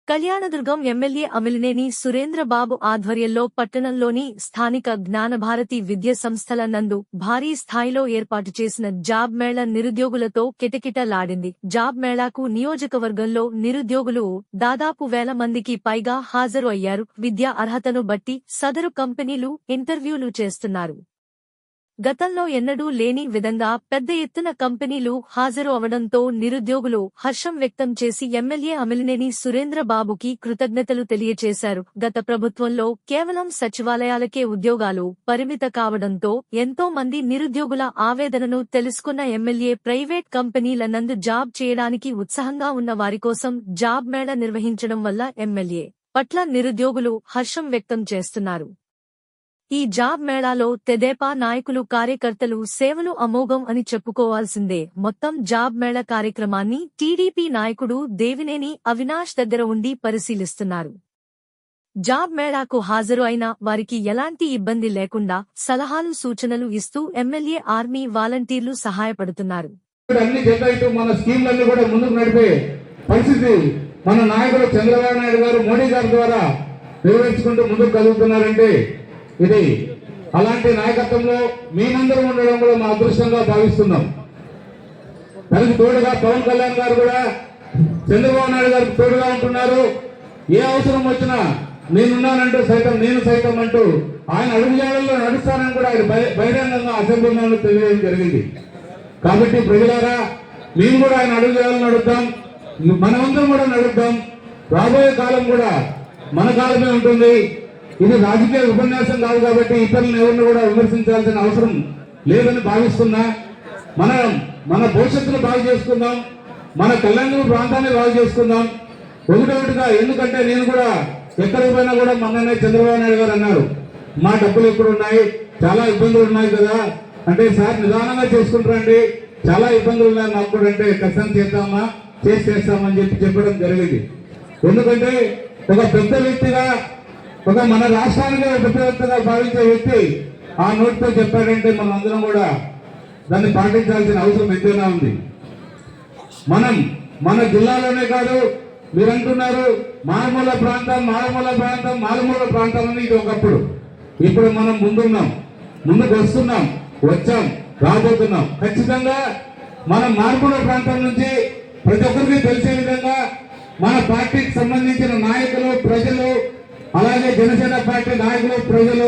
Kalyandurg MLA Amilineni Surendra Babu ఆధ్వర్యంలో పట్టణంలోని స్థానిక జ్ఞానభారతి విద్యా సంస్థల నందు భారీ స్థాయిలో ఏర్పాటు చేసిన జాబ్ మేళా నిరుద్యోగులతో కిటకిటలాడింది. జాబ్ మేళాకు నియోజకవర్గంలో నిరుద్యోగులు దాదాపు 1000 మందికి పైగా హాజరు అయ్యారు. విద్యా అర్హతను బట్టి సదరు కంపెనీలు ఇంటర్వ్యూలు చేస్తున్నారు. గతంలో ఎన్నడూ లేని విధంగా పెద్ద ఎత్తున కంపెనీలు హాజరు అవడంతో నిరుద్యోగులు హర్షం వ్యక్తం చేసి ఎమ్మెల్యే అమిలినేని సురేంద్రబాబుకి కృతజ్ఞతలు తెలియచేశారు. గత ప్రభుత్వంలో కేవలం సచివాలయాలకే ఉద్యోగాలు పరిమిత కావడంతో ఎంతో మంది నిరుద్యోగుల ఆవేదనను తెలుసుకున్న ఎమ్మెల్యే ప్రైవేట్ కంపెనీల నందు జాబ్ చేయడానికి ఉత్సాహంగా ఉన్న వారి కోసం జాబ్ మేళా నిర్వహించడం వల్ల ఎమ్మెల్యే పట్ల నిరుద్యోగులు హర్షం వ్యక్తం చేస్తున్నారు. ఈ జాబ్ మేళాలో తెదేపా నాయకులు కార్యకర్తలు సేవలు అమోఘం అని చెప్పుకోవాల్సిందే. మొత్తం జాబ్ మేళా కార్యక్రమాన్ని టీడీపీ నాయకుడు దేవినేని అవినాష్ దగ్గర ఉండి పరిశీలిస్తున్నారు. జాబ్ మేళాకు హాజరు అయిన వారికి ఎలాంటి ఇబ్బంది లేకుండా సలహాలు సూచనలు ఇస్తూ ఎమ్మెల్యే ఆర్మీ వాలంటీర్లు సహాయపడుతున్నారు. మన నాయకుడు చంద్రబాబు నాయుడు గారు మోడీ గారి ద్వారా నెరవేర్చుకుంటూ ముందుకు కలుగుతున్నారంటే ఇది అలాంటి నాయకత్వంలో మేమందరం ఉండడం కూడా మా అదృష్టంగా భావిస్తున్నాం. దానికి తోడుగా పవన్ కళ్యాణ్ గారు కూడా చంద్రబాబు నాయుడు గారికి తోడుగా ఉంటున్నారు. ఏ అవసరం వచ్చినా నేనున్నానంటూ నేను సైతం అంటూ ఆయన అడుగుజాడల్లో నడుస్తానని కూడా ఆయన బహిరంగంగా అసెంబ్లీలో తెలియజేయడం జరిగింది. కాబట్టి ప్రజలారా మేము కూడా ఆయన అడుగుజాడలు నడుద్దాం, మనమందరం కూడా నడుద్దాం. రాబోయే కాలం కూడా మన కాలమే ఉంటుంది. ఇది రాజకీయ ఉపన్యాసం కాదు కాబట్టి ఇతరులను ఎవరిని కూడా విమర్శించాల్సిన అవసరం లేదని భావిస్తున్నా. మన భవిష్యత్తును బాగు చేసుకుందాం, మన కళ్యాణదుర్గం ప్రాంతాన్ని బాగు చేసుకుందాం ఒకటొకటిగా. ఎందుకంటే నేను కూడా ఎక్కడికి పోయినా కూడా మొన్ననే చంద్రబాబు నాయుడు గారు అన్నారు, మా డబ్బులు ఎప్పుడు ఉన్నాయి, చాలా ఇబ్బందులు ఉన్నాయి కదా అంటే, సార్ నిదానంగా చేసుకుంటారండి, చాలా ఇబ్బందులు ఉన్నాయి మాకు కూడా అంటే, కష్టం చేస్తామని చెప్పడం జరిగింది. ఎందుకంటే ఒక పెద్ద వ్యక్తిగా, ఒక మన రాష్ట్రానికి పెద్దగా భావించే వ్యక్తి ఆ నోటితో చెప్పాడంటే మనం అందరం కూడా దాన్ని పాటించాల్సిన అవసరం ఎంతైనా ఉంది. మన జిల్లాలోనే కాదు, మీరు అంటున్నారు మారుమూల ప్రాంతం అని ఇది ఒకప్పుడు. ఇప్పుడు మనం ముందుకు వచ్చాం, రాబోతున్నాం. ఖచ్చితంగా మనం మారుమూల ప్రాంతం నుంచి ప్రతి ఒక్కరికి తెలిసే విధంగా మన పార్టీకి సంబంధించిన నాయకులు, ప్రజలు, అలాగే జనసేన పార్టీ నాయకులు, ప్రజలు,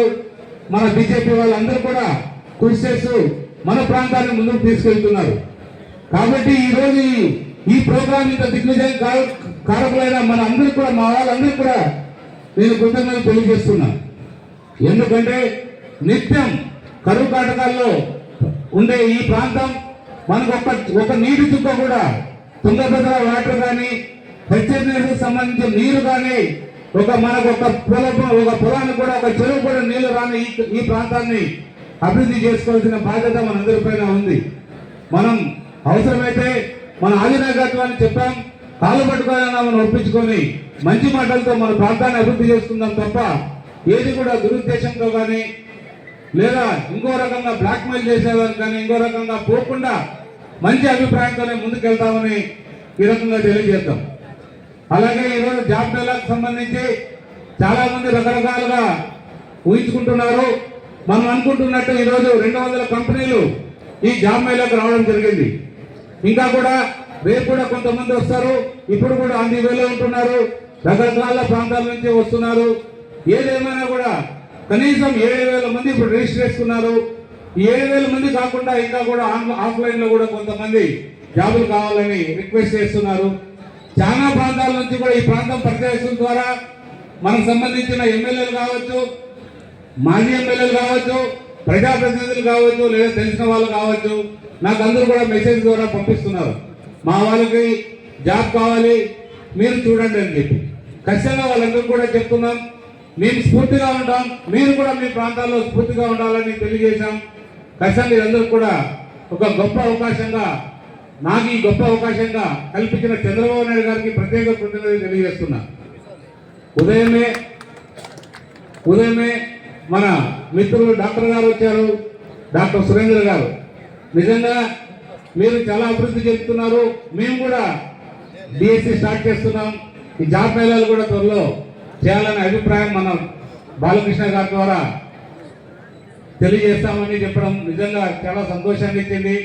మన బీజేపీ వాళ్ళందరూ కూడా కృషి చేస్తూ మన ప్రాంతాన్ని ముందుకు తీసుకెళ్తున్నారు. కాబట్టి ఈ రోజు ఈ ప్రోగ్రాం ఇంత దిగ్విజయం కారకులైన మన అందరూ కూడా, మా వాళ్ళందరూ కూడా నేను కృతజ్ఞతలు తెలియజేస్తున్నా. ఎందుకంటే నిత్యం కరువు కాటకాల్లో ఉండే ఈ ప్రాంతం మనకు ఒక నీటి చుక్క కూడా, తుంగభద్ర వాటర్ కానీ, హెచ్ఎంఎస్కి సంబంధించిన నీరు కానీ, మనకు ఒక పొలానికి కూడా, ఒక చెరువు కూడా నీళ్లు రాని ఈ ప్రాంతాన్ని అభివృద్ధి చేసుకోవాల్సిన బాధ్యత మనందరిపైన ఉంది. మనం అవసరమైతే మన ఆదినాయకత్వాన్ని చెప్పాం, కాలు పట్టుకోవాలన్నా మనం ఒప్పించుకొని మంచి మాటలతో మన ప్రాంతాన్ని అభివృద్ధి చేసుకుందాం తప్ప ఏది కూడా దురుద్దేశంతో కానీ, లేదా ఇంకో రకంగా బ్లాక్మెయిల్ చేసేదాన్ని కానీ, ఇంకో రకంగా పోకుండా మంచి అభిప్రాయంతోనే ముందుకెళ్తామని ఈ రకంగా తెలియజేద్దాం. అలాగే ఈరోజు జాబ్ మేళాకు సంబంధించి చాలా మంది రకరకాలుగా ఊహించుకుంటున్నారు. మనం అనుకుంటున్నట్టు ఈరోజు 200 కంపెనీలు ఈ జాబ్ మేళాకు రావడం జరిగింది. ఇంకా కూడా రేపు కూడా కొంతమంది వస్తారు. ఇప్పుడు కూడా అంది వేలో ఉంటున్నారు, రకరకాల ప్రాంతాల నుంచి వస్తున్నారు. ఏదేమైనా కూడా కనీసం 7,000 మంది ఇప్పుడు రిజిస్టర్ చేసుకున్నారు. ఈ 7,000 మంది కాకుండా ఇంకా కూడా ఆఫ్లైన్ లో కూడా కొంతమంది జాబులు కావాలని రిక్వెస్ట్ చేస్తున్నారు. చాలా ప్రాంతాల నుంచి కూడా ఈ ప్రాంతం పరిచయం ద్వారా మనకు సంబంధించిన ఎమ్మెల్యేలు కావచ్చు, మాజీ ఎమ్మెల్యేలు కావచ్చు, ప్రజాప్రతినిధులు కావచ్చు, లేదా తెలిసిన వాళ్ళు కావచ్చు, నాకు అందరూ కూడా మెసేజ్ ద్వారా పంపిస్తున్నారు, మా వాళ్ళకి జాబ్ కావాలి మీరు చూడండి అని చెప్పి. ఖచ్చితంగా వాళ్ళందరూ కూడా చెప్తున్నాం, మేము స్ఫూర్తిగా ఉంటాం, మీరు కూడా మీ ప్రాంతాల్లో స్ఫూర్తిగా ఉండాలని తెలియజేశాం. ఖచ్చితంగా ఇదందరూ కూడా ఒక గొప్ప అవకాశంగా, నాకు ఈ గొప్ప అవకాశంగా కల్పించిన చంద్రబాబు నాయుడు గారికి ప్రత్యేక కృతజ్ఞతలు తెలియజేస్తున్నా. ఉదయమే మన మిత్రులు డాక్టర్ గారు వచ్చారు, డాక్టర్ సురేంద్ర గారు. నిజంగా మీరు చాలా అభివృద్ధి చెందుతున్నారు. మేము కూడా డిఎస్సి స్టార్ట్ చేస్తున్నాం. ఈ జాబ్ మేళాలు కూడా త్వరలో చేయాలనే అభిప్రాయం మనం బాలకృష్ణ గారి ద్వారా తెలియజేస్తామని చెప్పడం నిజంగా చాలా సంతోషాన్ని ఇచ్చింది.